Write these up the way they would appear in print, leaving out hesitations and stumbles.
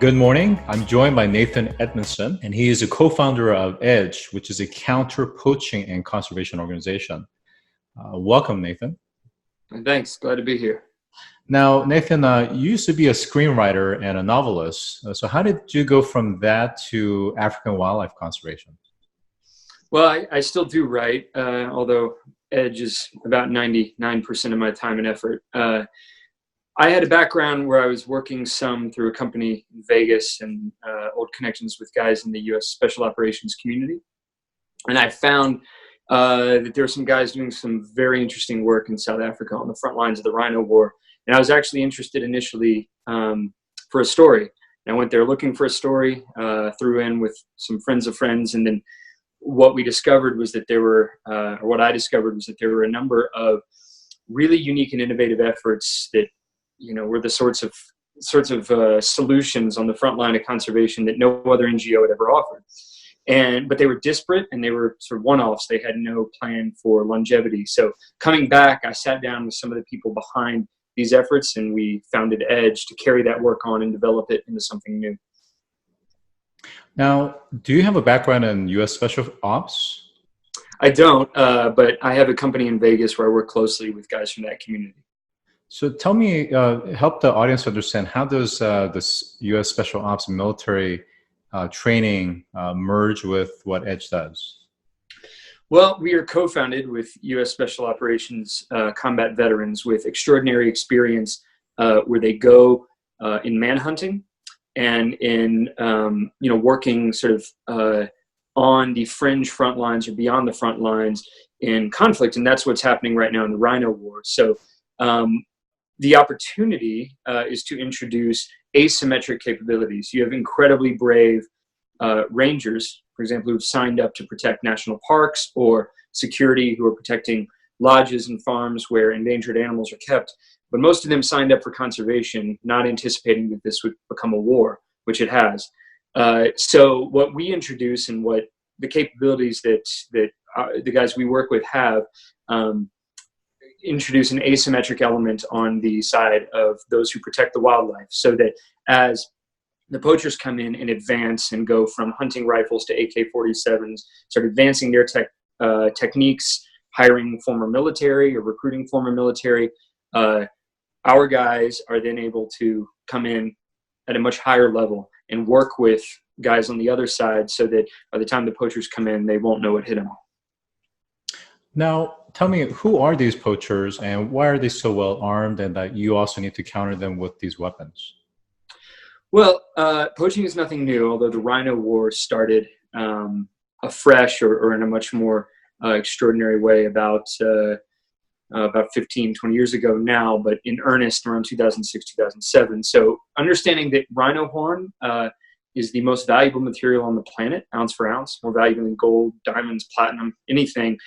Good morning. I'm joined by Nathan Edmondson, and he is a co-founder of Edge, which is a counter-poaching and conservation organization. Welcome, Nathan. Thanks. Glad to be here. Now, Nathan, you used to be a screenwriter and a novelist. So how did you go from that to African wildlife conservation? Well, I still do write, although Edge is about 99% of my time and effort. I had a background where I was working some through a company in Vegas and old connections with guys in the U.S. Special Operations community. And I found that there were some guys doing some very interesting work in South Africa on the front lines of the Rhino War. And I was actually interested initially for a story. And I went there looking for a story, threw in with some friends of friends. And then what we discovered was that there were, or what I discovered was that there were a number of really unique and innovative efforts that were the sorts of solutions on the front line of conservation that no other NGO had ever offered. But they were disparate and they were sort of one-offs. They had no plan for longevity. So coming back, I sat down with some of the people behind these efforts and we founded Edge to carry that work on and develop it into something new. Now, do you have a background in U.S. Special Ops? I don't, but I have a company in Vegas where I work closely with guys from that community. So tell me, help the audience understand, how does this U.S. Special Ops military training merge with what Edge does? Well, we are co-founded with U.S. Special Operations combat veterans with extraordinary experience where they go in manhunting and in working sort of on the fringe front lines or beyond the front lines in conflict. And that's what's happening right now in the Rhino War. So the opportunity is to introduce asymmetric capabilities. You have incredibly brave rangers, for example, who've signed up to protect national parks, or security who are protecting lodges and farms where endangered animals are kept. But most of them signed up for conservation, not anticipating that this would become a war, which it has. So what we introduce and what the capabilities that the guys we work with have, introduce an asymmetric element on the side of those who protect the wildlife, so that as the poachers come in and advance and go from hunting rifles to AK-47s, start advancing their techniques, hiring former military or recruiting former military, our guys are then able to come in at a much higher level and work with guys on the other side, so that by the time the poachers come in, they won't know what hit them. Now, tell me, who are these poachers and why are they so well armed, and that you also need to counter them with these weapons? Well, poaching is nothing new, although the Rhino War started afresh or in a much more extraordinary way about 15, 20 years ago now, but in earnest around 2006, 2007. So understanding that rhino horn is the most valuable material on the planet, ounce for ounce, more valuable than gold, diamonds, platinum, anything.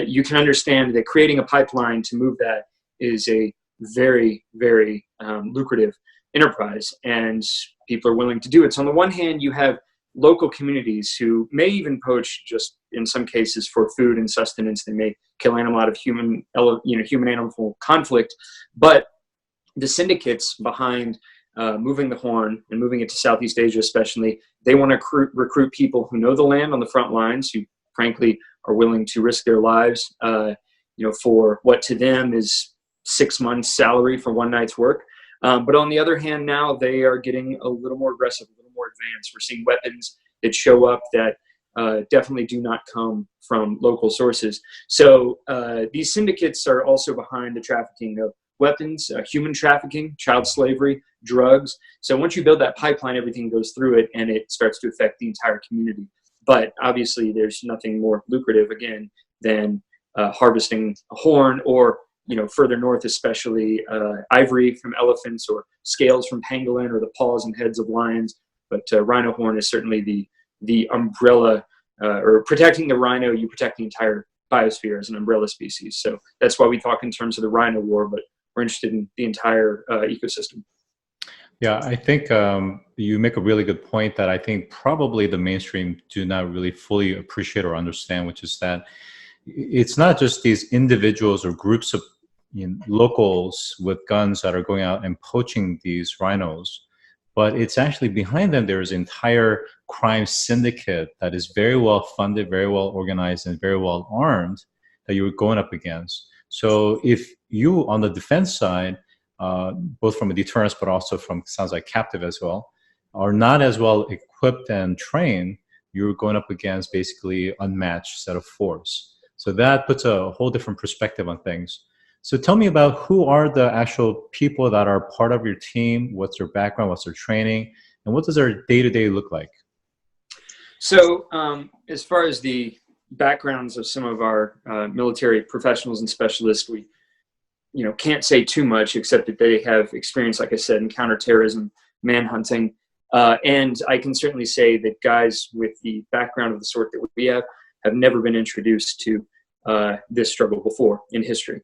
You can understand that creating a pipeline to move that is a very, very lucrative enterprise, and people are willing to do it. So on the one hand, you have local communities who may even poach just in some cases for food and sustenance. They may kill animal out of human-animal conflict, but the syndicates behind moving the horn and moving it to Southeast Asia especially, they want to recruit people who know the land on the front lines, who frankly are willing to risk their lives for what to them is 6 months salary for one night's work. But on the other hand, now they are getting a little more aggressive, a little more advanced. We're seeing weapons that show up that definitely do not come from local sources. So these syndicates are also behind the trafficking of weapons, human trafficking, child slavery, drugs. So once you build that pipeline, everything goes through it and it starts to affect the entire community. But obviously there's nothing more lucrative, again, than harvesting a horn, or further north, especially ivory from elephants, or scales from pangolin, or the paws and heads of lions. But rhino horn is certainly the umbrella, or protecting the rhino, you protect the entire biosphere as an umbrella species. So that's why we talk in terms of the Rhino War, but we're interested in the entire ecosystem. Yeah, I think you make a really good point that I think probably the mainstream do not really fully appreciate or understand, which is that it's not just these individuals or groups of locals with guns that are going out and poaching these rhinos, but it's actually behind them there's an entire crime syndicate that is very well funded, very well organized, and very well armed that you're going up against. So if you, on the defense side, both from a deterrence but also from, sounds like, captive as well, are not as well equipped and trained, you're going up against basically unmatched set of force. So that puts a whole different perspective on things. So tell me about who are the actual people that are part of your team, what's their background, what's their training, and what does their day-to-day look like? So as far as the backgrounds of some of our military professionals and specialists, we can't say too much except that they have experience, like I said, in counterterrorism, manhunting, and I can certainly say that guys with the background of the sort that we have never been introduced to this struggle before in history.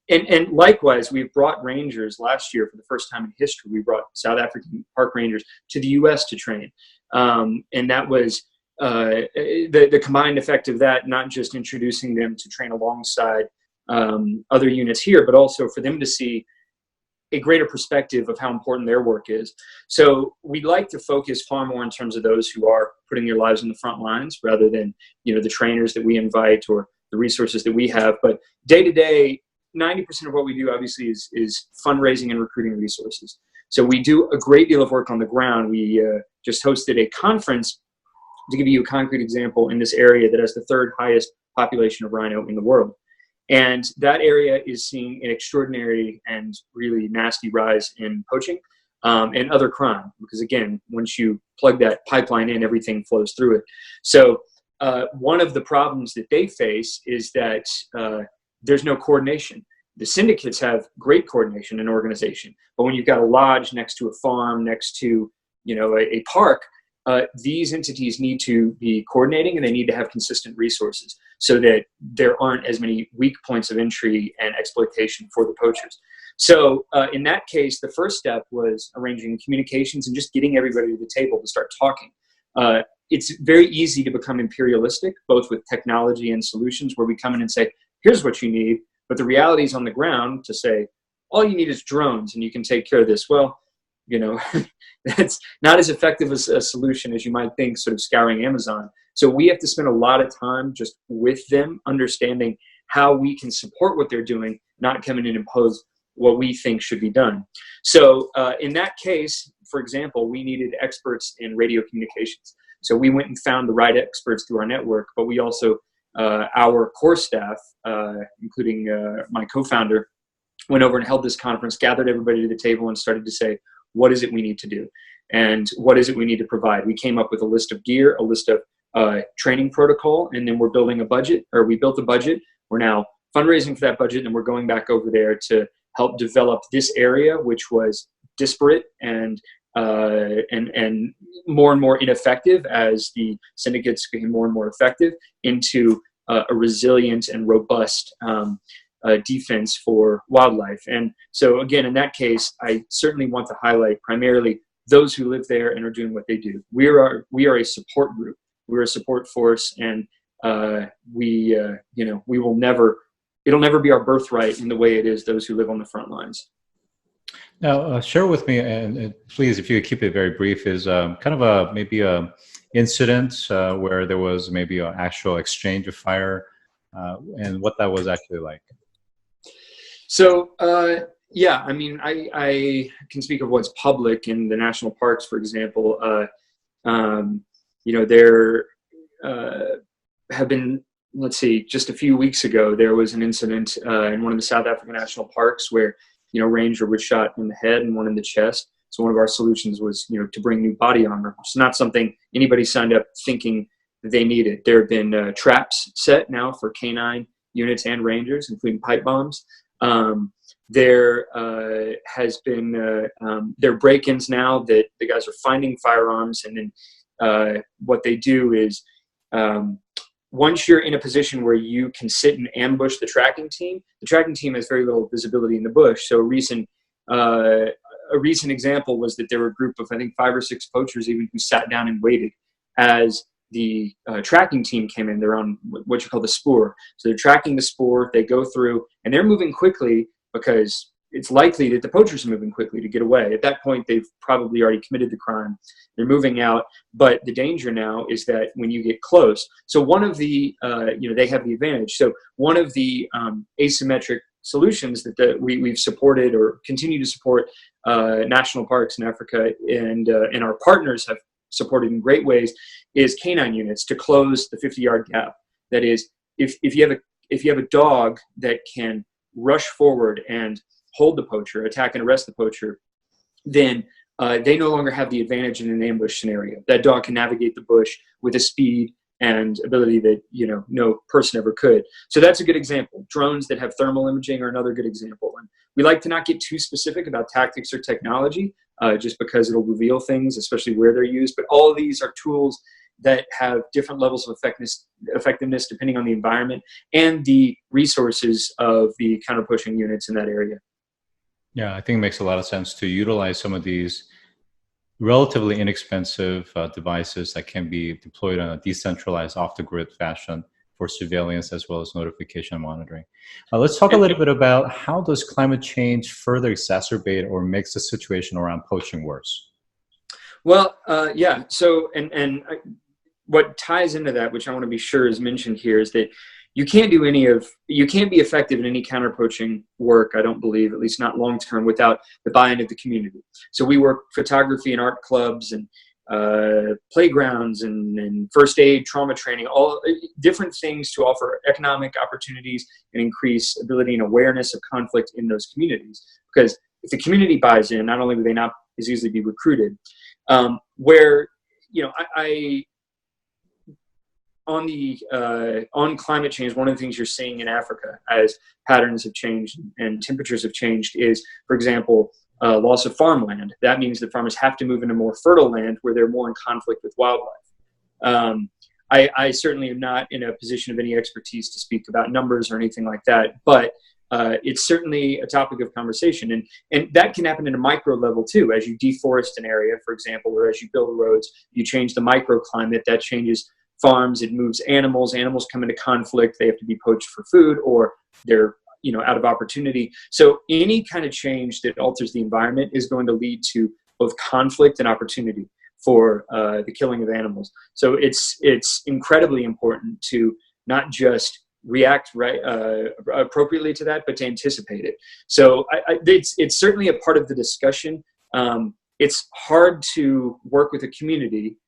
And likewise, we've brought Rangers last year for the first time in history. We brought South African Park Rangers to the U.S. to train. And that was the combined effect of that, not just introducing them to train alongside other units here, but also for them to see a greater perspective of how important their work is. So we'd like to focus far more in terms of those who are putting their lives in the front lines rather than, the trainers that we invite or the resources that we have. But day to day, 90% of what we do obviously is fundraising and recruiting resources. So we do a great deal of work on the ground. We just hosted a conference, to give you a concrete example, in this area that has the third highest population of rhino in the world. And that area is seeing an extraordinary and really nasty rise in poaching and other crime. Because again, once you plug that pipeline in, everything flows through it. So one of the problems that they face is that there's no coordination. The syndicates have great coordination and organization, but when you've got a lodge next to a farm, next to a park, these entities need to be coordinating and they need to have consistent resources so that there aren't as many weak points of entry and exploitation for the poachers. So in that case, the first step was arranging communications and just getting everybody to the table to start talking. It's very easy to become imperialistic, both with technology and solutions, where we come in and say, here's what you need. But the reality is on the ground to say, all you need is drones and you can take care of this. Well, that's not as effective as a solution as you might think, sort of scouring Amazon. So we have to spend a lot of time just with them, understanding how we can support what they're doing, not come in and impose what we think should be done. So in that case, for example, we needed experts in radio communications. So we went and found the right experts through our network, but we also, our core staff, including my co-founder, went over and held this conference, gathered everybody to the table and started to say, what is it we need to do? And what is it we need to provide? We came up with a list of gear, a list of training protocol, and then we're building a budget, or we built a budget. We're now fundraising for that budget, and we're going back over there to help develop this area, which was disparate and more and more ineffective as the syndicates became more and more effective, into a resilient and robust defense for wildlife. And so again, in that case, I certainly want to highlight primarily those who live there and are doing what they do. We are a support group. We're a support force, and we will never, it'll never be our birthright in the way it is those who live on the front lines. Now, share with me, and please, if you could keep it very brief, is kind of maybe a incident where there was maybe an actual exchange of fire, and what that was actually like. So, yeah, I mean, I can speak of what's public in the national parks, for example. There have been, let's see, just a few weeks ago, there was an incident in one of the South African national parks where, ranger was shot in the head and one in the chest. So one of our solutions was, to bring new body armor. It's not something anybody signed up thinking that they needed. There have been traps set now for canine units and rangers, including pipe bombs. There has been there are break-ins now that the guys are finding firearms, and then what they do is once you're in a position where you can sit and ambush the tracking team has very little visibility in the bush. So a recent example was that there were a group of, I think, 5 or 6 poachers even who sat down and waited as the tracking team came in. They're on what you call the spoor. So they're tracking the spoor, they go through, and they're moving quickly because it's likely that the poachers are moving quickly to get away. At that point, they've probably already committed the crime. They're moving out. But the danger now is that when you get close, so one of the, they have the advantage. So one of the asymmetric solutions that we've supported or continue to support national parks in Africa and our partners have supported in great ways is canine units to close the 50-yard gap. That is, if you have a dog that can rush forward and hold the poacher, attack and arrest the poacher, then they no longer have the advantage in an ambush scenario. That dog can navigate the bush with a speed and ability that no person ever could. So that's a good example. Drones that have thermal imaging are another good example. And we like to not get too specific about tactics or technology, just because it'll reveal things, especially where they're used. But all of these are tools that have different levels of effectiveness depending on the environment and the resources of the counter-poaching units in that area. Yeah, I think it makes a lot of sense to utilize some of these relatively inexpensive devices that can be deployed on a decentralized, off-the-grid fashion for surveillance as well as notification monitoring. Let's talk a little bit about how does climate change further exacerbate or makes the situation around poaching worse? Well, yeah. So, and what ties into that, which I want to be sure is mentioned here, is that you can't be effective in any counter-poaching work, I don't believe, at least not long-term, without the buy-in of the community. So we work photography and art clubs and playgrounds and first aid, trauma training, all different things to offer economic opportunities and increase ability and awareness of conflict in those communities. Because if the community buys in, not only would they not as easily be recruited, on climate change, one of the things you're seeing in Africa as patterns have changed and temperatures have changed is, for example, loss of farmland. That means that farmers have to move into more fertile land where they're more in conflict with wildlife. I certainly am not in a position of any expertise to speak about numbers or anything like that, but it's certainly a topic of conversation. And that can happen at a micro level too. As you deforest an area, for example, or as you build roads, you change the microclimate, that changes farms, it moves animals come into conflict, they have to be poached for food, or they're out of opportunity. So any kind of change that alters the environment is going to lead to both conflict and opportunity for the killing of animals. So it's incredibly important to not just react appropriately to that, but to anticipate it. So it's certainly a part of the discussion. It's hard to work with a community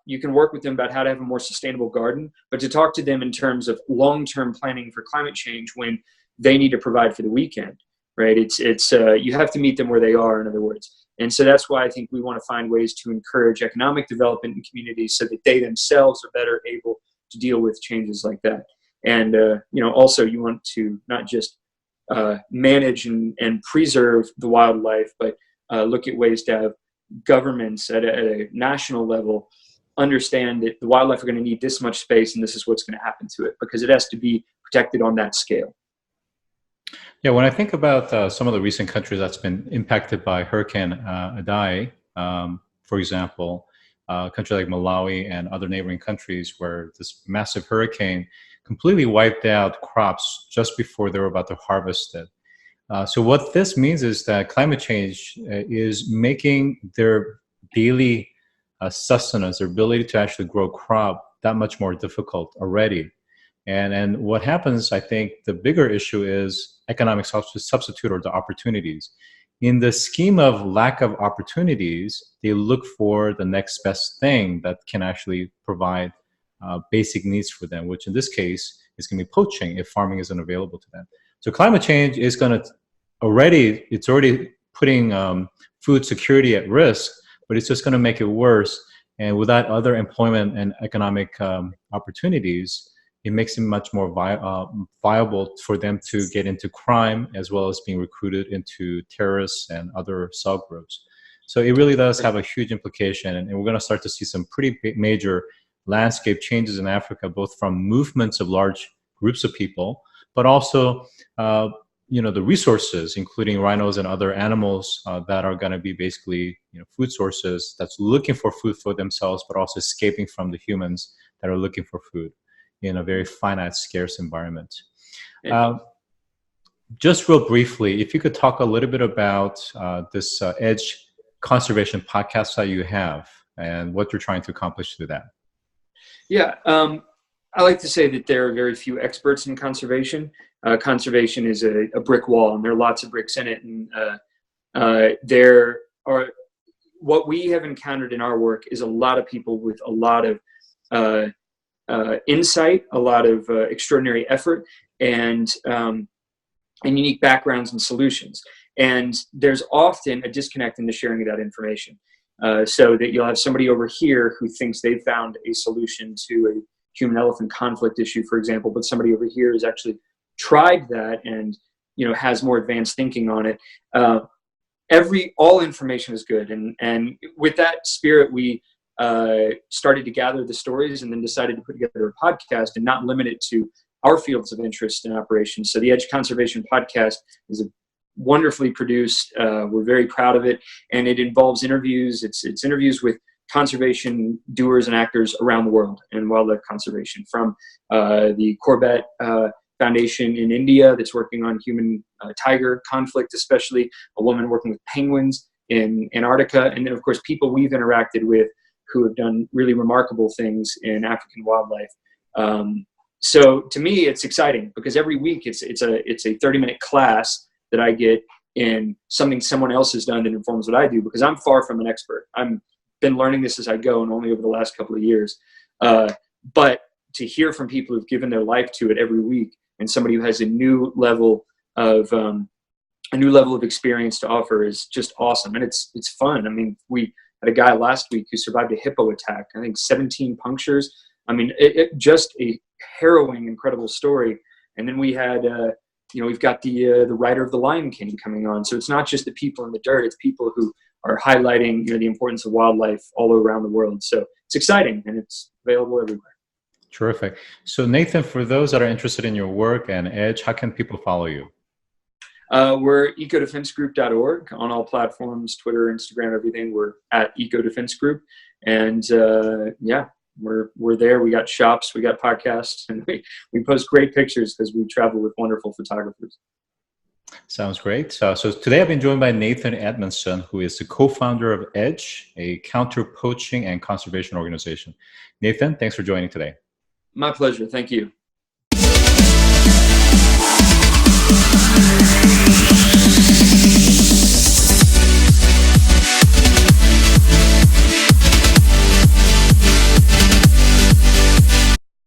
you can work with them about how to have a more sustainable garden, but to talk to them in terms of long-term planning for climate change when they need to provide for the weekend, right? You have to meet them where they are, in other words. And so that's why I think we want to find ways to encourage economic development in communities so that they themselves are better able to deal with changes like that. And, also you want to not just manage and preserve the wildlife, but look at ways to have governments at a national level understand that the wildlife are going to need this much space and this is what's going to happen to it, because it has to be protected on that scale. Yeah, when I think about some of the recent countries that's been impacted by Hurricane Idai, for example, a country like Malawi and other neighboring countries where this massive hurricane completely wiped out crops just before they were about to harvest it. So what this means is that climate change is making their daily sustenance, their ability to actually grow crop, that much more difficult already. And what happens, I think, the bigger issue is economic substitute or the opportunities. In the scheme of lack of opportunities, they look for the next best thing that can actually provide basic needs for them, which in this case is going to be poaching if farming isn't available to them. So climate change is going to it's already putting food security at risk, but it's just going to make it worse. And without other employment and economic opportunities, it makes it much more viable for them to get into crime as well as being recruited into terrorists and other subgroups. So it really does have a huge implication, and we're going to start to see some pretty major landscape changes in Africa, both from movements of large groups of people, but also the resources, including rhinos and other animals that are going to be basically food sources that's looking for food for themselves, but also escaping from the humans that are looking for food in a very finite, scarce environment. just real briefly, if you could talk a little bit about this Edge conservation podcast that you have and what you're trying to accomplish through that. Yeah, I like to say that there are very few experts in conservation. Conservation is a brick wall, and there are lots of bricks in it. And there are, what we have encountered in our work is a lot of people with a lot of insight, a lot of extraordinary effort, and unique backgrounds and solutions. And there's often a disconnect in the sharing of that information. So that you'll have somebody over here who thinks they've found a solution to a human-elephant conflict issue, for example, but somebody over here has actually tried that and has more advanced thinking on it. All information is good, and with that spirit, we started to gather the stories and then decided to put together a podcast and not limit it to our fields of interest and operations. So the Edge Conservation Podcast is a wonderfully produced. We're very proud of it, and it involves interviews. It's interviews with conservation doers and actors around the world and wildlife conservation, from the Corbett Foundation in India that's working on human tiger conflict, especially a woman working with penguins in Antarctica, and then of course people we've interacted with who have done really remarkable things in African wildlife. So to me, it's exciting because every week it's a 30-minute class that I get in something someone else has done that informs what I do, because I'm far from an expert. I've been learning this as I go, and only over the last couple of years. But to hear from people who've given their life to it every week, and somebody who has a new level of experience to offer, is just awesome, and it's fun. I mean, we had a guy last week who survived a hippo attack. I think 17 punctures. I mean, it just a harrowing, incredible story. And then we had, we've got the writer of The Lion King coming on. So it's not just the people in the dirt; it's people who are highlighting, the importance of wildlife all around the world. So it's exciting, and it's available everywhere. Terrific. So Nathan, for those that are interested in your work and Edge, how can people follow you? We're ecodefensegroup.org on all platforms, Twitter, Instagram, everything. We're at ecodefensegroup, and we're there. We got shops, we got podcasts, and we post great pictures because we travel with wonderful photographers. Sounds great. So today I've been joined by Nathan Edmondson, who is the co-founder of Edge, a counter-poaching and conservation organization. Nathan, thanks for joining today. My pleasure. Thank you.